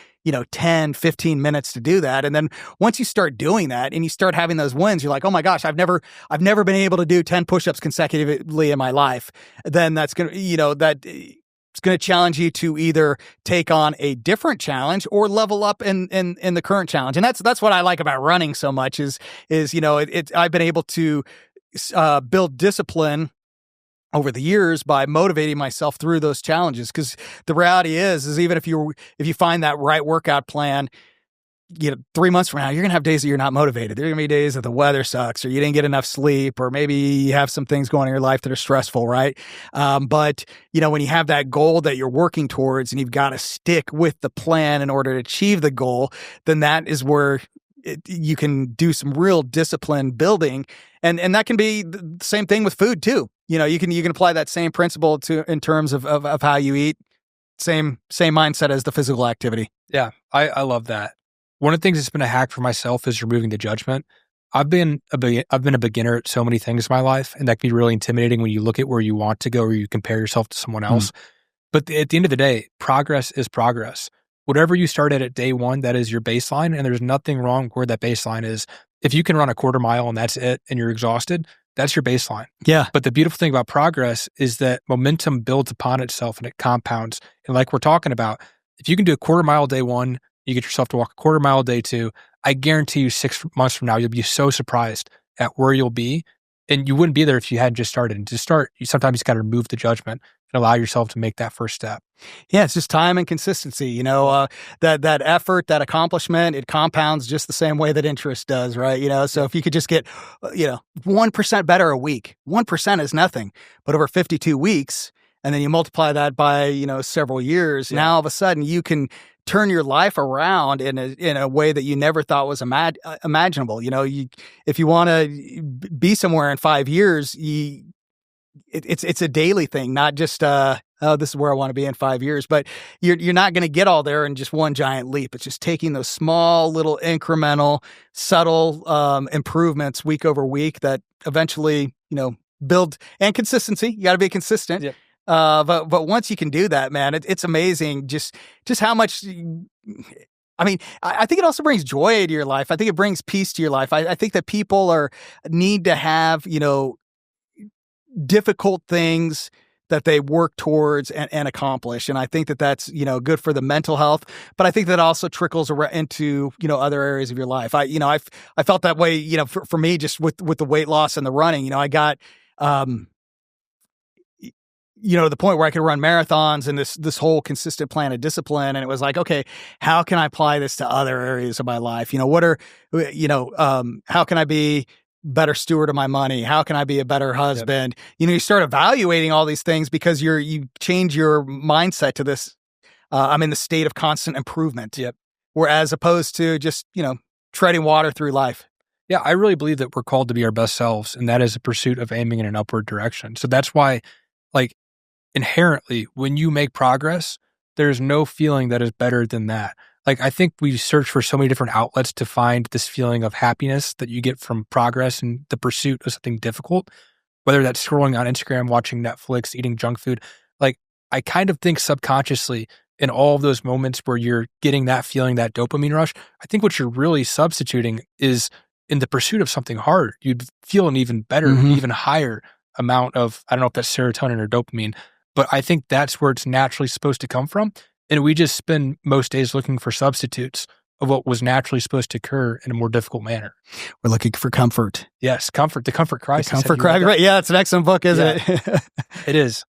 10, 15 minutes to do that. And then once you start doing that and you start having those wins, you're like, oh my gosh, I've never been able to do 10 push-ups consecutively in my life. Then that's going to, it's going to challenge you to either take on a different challenge or level up in the current challenge. And that's what I like about running so much is I've been able to build discipline over the years by motivating myself through those challenges. Because the reality is even if you find that right workout plan, 3 months from now, you're going to have days that you're not motivated. There are going to be days that the weather sucks or you didn't get enough sleep or maybe you have some things going on in your life that are stressful, right? But, when you have that goal that you're working towards and you've got to stick with the plan in order to achieve the goal, then that is where you can do some real discipline building. And that can be the same thing with food too. You can apply that same principle in terms of how you eat. Same mindset as the physical activity. Yeah, I love that. One of the things that's been a hack for myself is removing the judgment. I've been a beginner at so many things in my life, and that can be really intimidating when you look at where you want to go or you compare yourself to someone else. But at the end of the day, progress is progress. Whatever you started at day one, that is your baseline, and there's nothing wrong where that baseline is. If you can run a quarter mile and that's it, and you're exhausted, that's your baseline. Yeah. But the beautiful thing about progress is that momentum builds upon itself and it compounds. And like we're talking about, if you can do a quarter mile day one, you get yourself to walk a quarter mile day two, I guarantee you 6 months from now, you'll be so surprised at where you'll be. And you wouldn't be there if you hadn't just started. And to start, sometimes you got to remove the judgment and allow yourself to make that first step. Yeah, it's just time and consistency. That effort, that accomplishment, it compounds just the same way that interest does, right? So if you could just get, 1% better a week, 1% is nothing. But over 52 weeks, and then you multiply that by, several years, now all of a sudden you can turn your life around in a way that you never thought was imaginable. If you want to be somewhere in 5 years, it's a daily thing, not just this is where I want to be in 5 years. But you're not going to get all there in just one giant leap. It's just taking those small, little, incremental, subtle improvements week over week that eventually, build, and consistency. You got to be consistent. Yeah. But once you can do that, man, it's amazing just how much. I mean, I think it also brings joy into your life. I think it brings peace to your life. I think that people need to have, difficult things that they work towards and accomplish. And I think that that's, good for the mental health, but I think that also trickles into, other areas of your life. I felt that way, for me, just with the weight loss and the running, I got, the point where I could run marathons and this whole consistent plan of discipline. And it was like, okay, how can I apply this to other areas of my life? How can I be better steward of my money? How can I be a better husband? Yep. You start evaluating all these things because you change your mindset to this. I'm in the state of constant improvement. Yep. Whereas opposed to just, treading water through life. Yeah. I really believe that we're called to be our best selves, and that is a pursuit of aiming in an upward direction. So that's why, inherently, when you make progress, there's no feeling that is better than that. I think we search for so many different outlets to find this feeling of happiness that you get from progress and the pursuit of something difficult, whether that's scrolling on Instagram, watching Netflix, eating junk food. I kind of think subconsciously in all of those moments where you're getting that feeling, that dopamine rush, I think what you're really substituting is in the pursuit of something hard, you'd feel an even better, even higher amount of, I don't know if that's serotonin or dopamine, but I think that's where it's naturally supposed to come from. And we just spend most days looking for substitutes of what was naturally supposed to occur in a more difficult manner. We're looking for comfort. Yes, comfort, the comfort crisis. The comfort crisis, right? Yeah, it's an excellent book, isn't it? It is.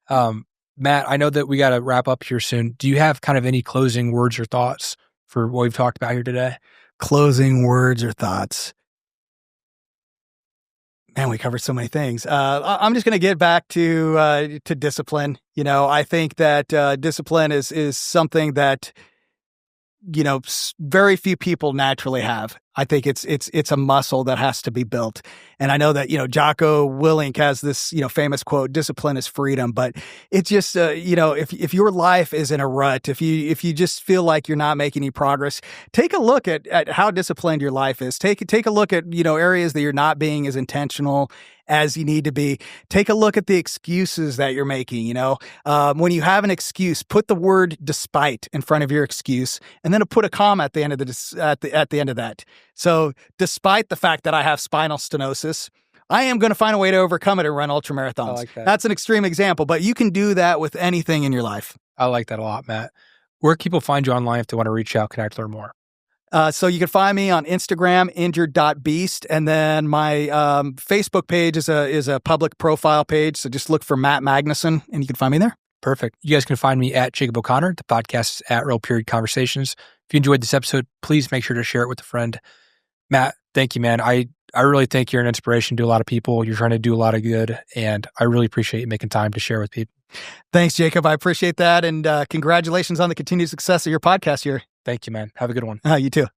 Matt, I know that we got to wrap up here soon. Do you have kind of any closing words or thoughts for what we've talked about here today? Closing words or thoughts. Man, we covered so many things. I'm just going to get back to discipline. I think that discipline is something that very few people naturally have. I think it's a muscle that has to be built. And I know that, Jocko Willink has this, famous quote, discipline is freedom. But it's just, if your life is in a rut, if you just feel like you're not making any progress, take a look at how disciplined your life is. Take a look at, areas that you're not being as intentional as you need to be. Take a look at the excuses that you're making. When you have an excuse, put the word despite in front of your excuse, and then put a comma at the end of at the end of that. So despite the fact that I have spinal stenosis, I am going to find a way to overcome it and run ultramarathons. I like that. That's an extreme example, but you can do that with anything in your life. I like that a lot, Matt. Where can people find you online if they want to reach out, connect, learn more? So you can find me on Instagram, injured.beast, and then my Facebook page is a public profile page. So just look for Matt Magnuson, and you can find me there. Perfect. You guys can find me at Jacob O'Connor. The podcast is at Real Period Conversations. If you enjoyed this episode, please make sure to share it with a friend. Matt, thank you, man. I really think you're an inspiration to a lot of people. You're trying to do a lot of good, and I really appreciate you making time to share with people. Thanks, Jacob. I appreciate that, and congratulations on the continued success of your podcast here. Thank you, man. Have a good one. You too.